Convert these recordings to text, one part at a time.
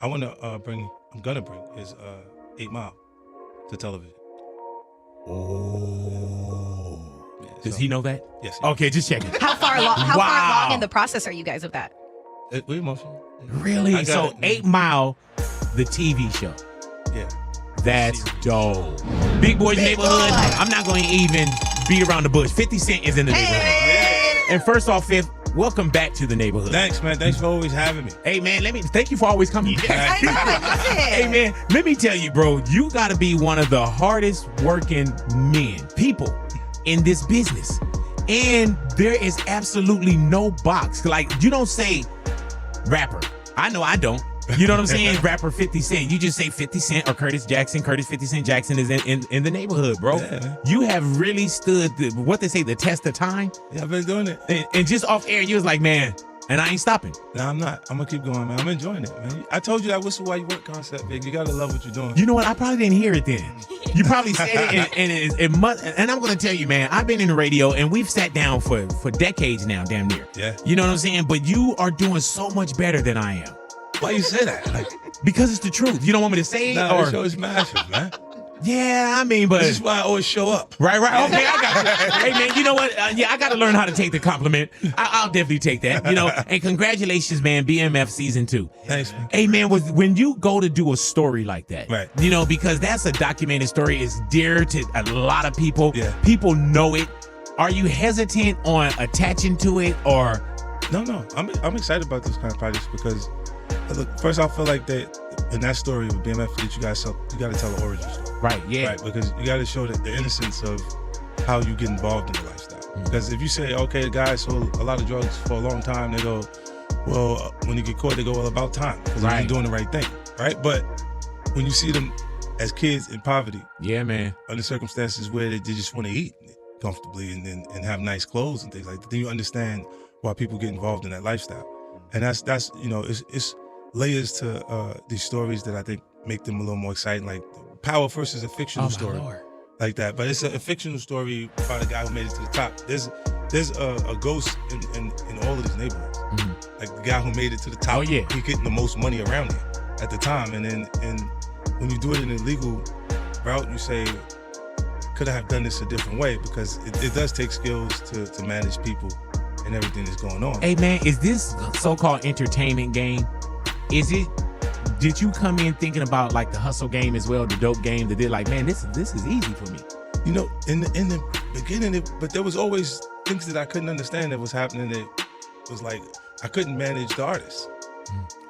I'm gonna bring is 8 Mile to television. Oh. Yeah, Does he know that? Yes. Okay, just checking. How far along in the process are you guys of that? We emotional. Really? So 8 Mile, the TV show. Yeah. That's dope. Big Boy's Neighborhood. I'm not going to even beat around the bush. 50 Cent is in the neighborhood. And first off, Fifth, welcome back to the neighborhood. Thanks, man. Thanks for always having me. Hey, man, thank you for always coming back. I know, I love it. Hey, man, let me tell you, bro, you got to be one of the hardest working people in this business. And there is absolutely no box. Like, you don't say rapper. I know I don't. You know what I'm saying? Rapper 50 Cent. You just say 50 Cent or Curtis Jackson. Curtis 50 Cent Jackson is in the neighborhood, bro. Yeah. You have really stood, the test of time. Yeah, I've been doing it. And just off air, you was like, man, and I ain't stopping. No, I'm not. I'm going to keep going, man. I'm enjoying it, man. I told you that whistle while you work concept, Big. You got to love what you're doing. You know what? I probably didn't hear it then. You probably said it, and it must. And I'm going to tell you, man, I've been in the radio, and we've sat down for decades now, damn near. Yeah. You know what I'm saying? But you are doing so much better than I am. Why you say that? Like, because it's the truth. You don't want me to say it? nah, the show is massive, man. Yeah, I mean, but... This is why I always show up. Right. Okay, I got you. Hey, man, you know what? I got to learn how to take the compliment. I'll definitely take that, And congratulations, man, BMF Season 2. Thanks, man. Hey, man, when you go to do a story like that, right? Because that's a documented story. It's dear to a lot of people. Yeah. People know it. Are you hesitant on attaching to it, or... No. I'm excited about this kind of projects because... Look, first I feel like that in that story with BMF that you got to tell the origin story. Right, yeah. Right, because you got to show the innocence of how you get involved in the lifestyle. Because if you say, okay, the guy sold a lot of drugs for a long time, they go, well, when you get caught, they go, well, about time. Because they're doing the right thing, right? But when you see them as kids in poverty, yeah, man, under circumstances where they just want to eat comfortably and have nice clothes and things like that, then you understand why people get involved in that lifestyle. And that's it's layers to these stories that I think make them a little more exciting. Like Power versus a fictional story, like that. But it's a fictional story about a guy who made it to the top. There's a ghost in all of these neighborhoods. Like the guy who made it to the top. Oh yeah, he getting the most money around here at the time. And when you do it in a legal route, you say, could I have done this a different way? Because it does take skills to manage people and everything that's going on. Hey man, is this so-called entertainment game? Did you come in thinking about like the hustle game as well, the dope game, that they're like, man, this is easy for me? In the beginning, but there was always things that I couldn't understand that was happening. That was like, I couldn't manage the artists.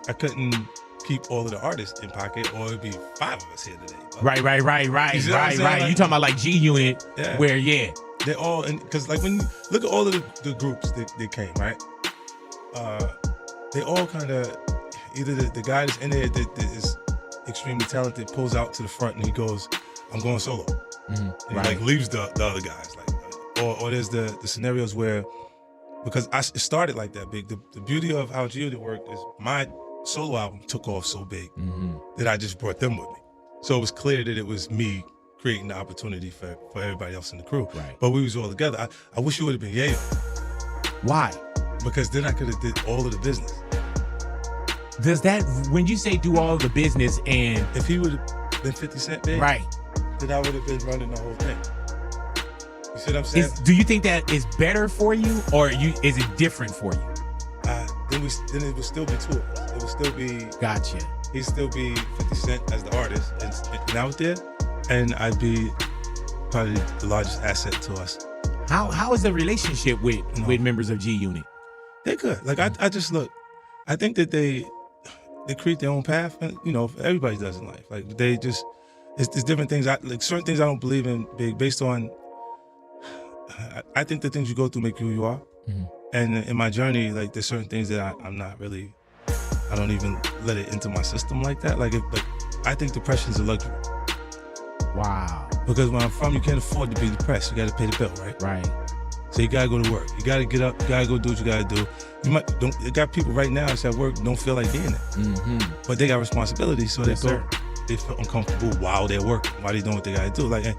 I couldn't keep all of the artists in pocket, or it'd be 5 of us here today. Right. You talking about like G Unit, where they're all in, because like when you look at all of the groups that came, right? They all kind of, either the guy that's in there that is extremely talented pulls out to the front and he goes, I'm going solo. And he like leaves the other guys. Like, or there's the scenarios where, because it started like that big. The beauty of how G Unit worked is my solo album took off so big that I just brought them with me. So it was clear that it was me creating the opportunity for everybody else in the crew. Right. But we was all together. I wish you would have been Yayo. Why? Because then I could have did all of the business. Does that, when you say do all of the business, and if he would have been 50 Cent big, right, then I would have been running the whole thing. You see what I'm saying? Do you think that is better for you, or is it different for you? Then it would still be two. It would still be. Gotcha. He'd still be 50 Cent as the artist and out there, and I'd be probably the largest asset to us. How is the relationship with members of G Unit? They're good. Like I just look. I think that they create their own path, and everybody does in life. Like they just, it's different things. Like certain things I don't believe in big based on. I think the things you go through make you who you are, and in my journey, like there's certain things that I'm not really. I don't even let it into my system like that. Like I think depression is a luxury. Wow. Because where I'm from, you can't afford to be depressed. You got to pay the bill, right? Right. So you gotta go to work. You gotta get up. You gotta go do what you gotta do. You got people right now that's at work don't feel like being there, but they got responsibilities, so they feel uncomfortable while they're working, while they're doing what they gotta do. Like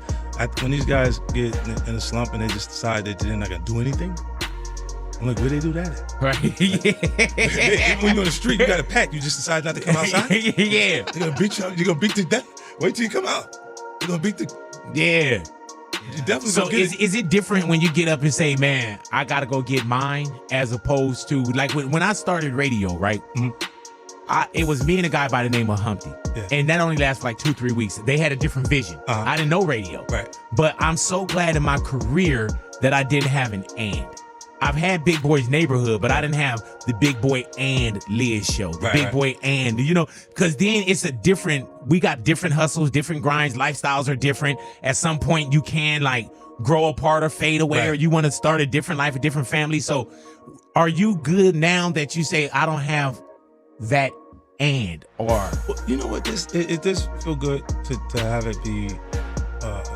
when these guys get in a slump and they just decide that they're not gonna do anything, I'm like, where they do that at? Right. Even when you're on the street, you got a pack. You just decide not to come outside. Yeah. They're gonna beat you up. You're gonna beat the death. Wait till you come out. You're gonna beat the. Yeah. You definitely. So gonna get it. is it different when you get up and say, man, I gotta go get mine, as opposed to like when I started radio, right? It was me and a guy by the name of Humpty. Yeah. And that only lasted for like 2-3 weeks. They had a different vision. I didn't know radio. Right. But I'm so glad in my career that I didn't have an and. I've had Big Boy's Neighborhood, but I didn't have the Big Boy and Liz show. The Big Boy and, because then it's we got different hustles, different grinds, lifestyles are different. At some point you can like grow apart or fade away, or you want to start a different life, a different family. So are you good now that you say, I don't have that or? Well, you know what? It does feel good to have it be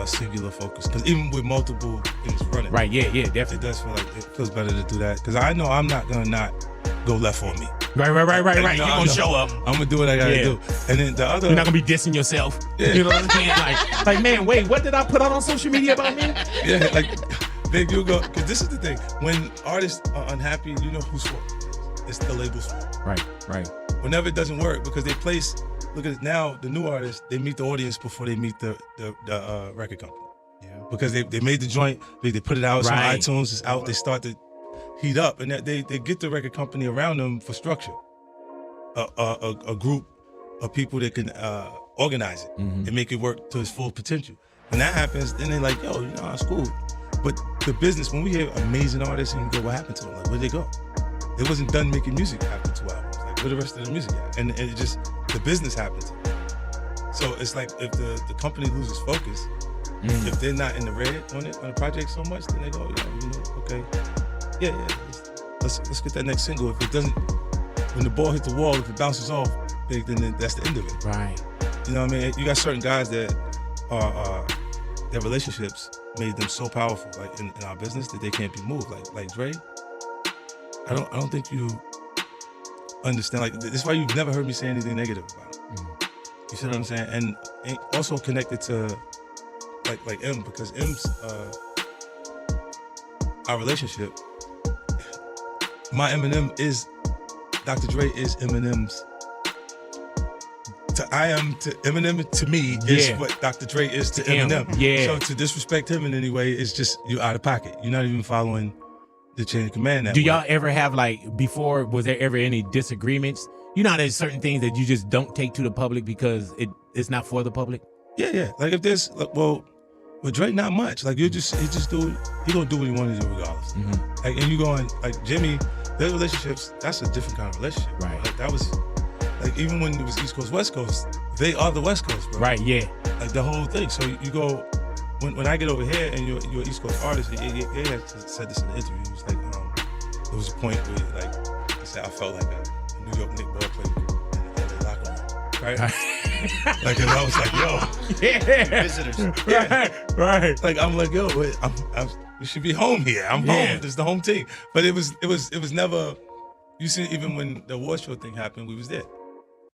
a singular focus, because even with multiple things running, right? Yeah, definitely. It does feel like it feels better to do that, because I know I'm not gonna not go left on me. Right. You're gonna show up. I'm gonna do what I gotta do, and then the other. You're not gonna be dissing yourself. Yeah. You know what I'm saying? Like, man, wait, what did I put out on social media about me? Yeah, like then you go, because this is the thing. When artists are unhappy, you know whose fault it is. It's the label's fault. Right. Whenever it doesn't work, because they place. Look at it now. The new artists, they meet the audience before they meet the record company. Yeah. Because they made the joint, they put it out on iTunes. It's out. They start to heat up, and they get the record company around them for structure. A group of people that can organize it and make it work to its full potential. When that happens, then they're like, yo, it's cool. But the business, when we hear amazing artists and you go, what happened to them? Like, where'd they go? They wasn't done making music after 2 albums. Like, where the rest of the music at? And it just, the business happens. So it's like, if the company loses focus, if they're not in the red on the project so much, then they go, okay, yeah, let's get that next single. If it doesn't, when the ball hits the wall, if it bounces off, then that's the end of it. Right. You know what I mean? You got certain guys that are their relationships made them so powerful, like in our business, that they can't be moved. Like Dre, I don't think you understand. Like, that's why you've never heard me say anything negative about it. You see what I'm saying? And also connected to like M, because M's our relationship. My Eminem is Dr. Dre is Eminem's. I am to Eminem to me is what Dr. Dre is to Eminem. Yeah. So to disrespect him in any way is just you out of pocket. You're not even following the chain of command. That Do y'all ever have, like, before, was there ever any disagreements? There's certain things that you just don't take to the public because it's not for the public? Yeah. Like, if there's, with Drake, not much. Like, he just gonna do what he wanted to do regardless. Like, and you going, like, Jimmy, their relationships, that's a different kind of relationship. Right. Like, that was, like, even when it was East Coast, West Coast, they are the West Coast, bro. Right, yeah. Like, the whole thing. So you go, when I get over here and you're an East Coast artist, he had said this in the interview. He was like, there was a point where, like, he said, I felt like a New York Knicks ball player in the locker room, right? Like, and I was like, yo. Yeah. Visitors. Yeah. Right. Like, I'm like, yo, we should be home here. I'm home. This is the home team. But it was never, you see, even when the award show thing happened, we was there.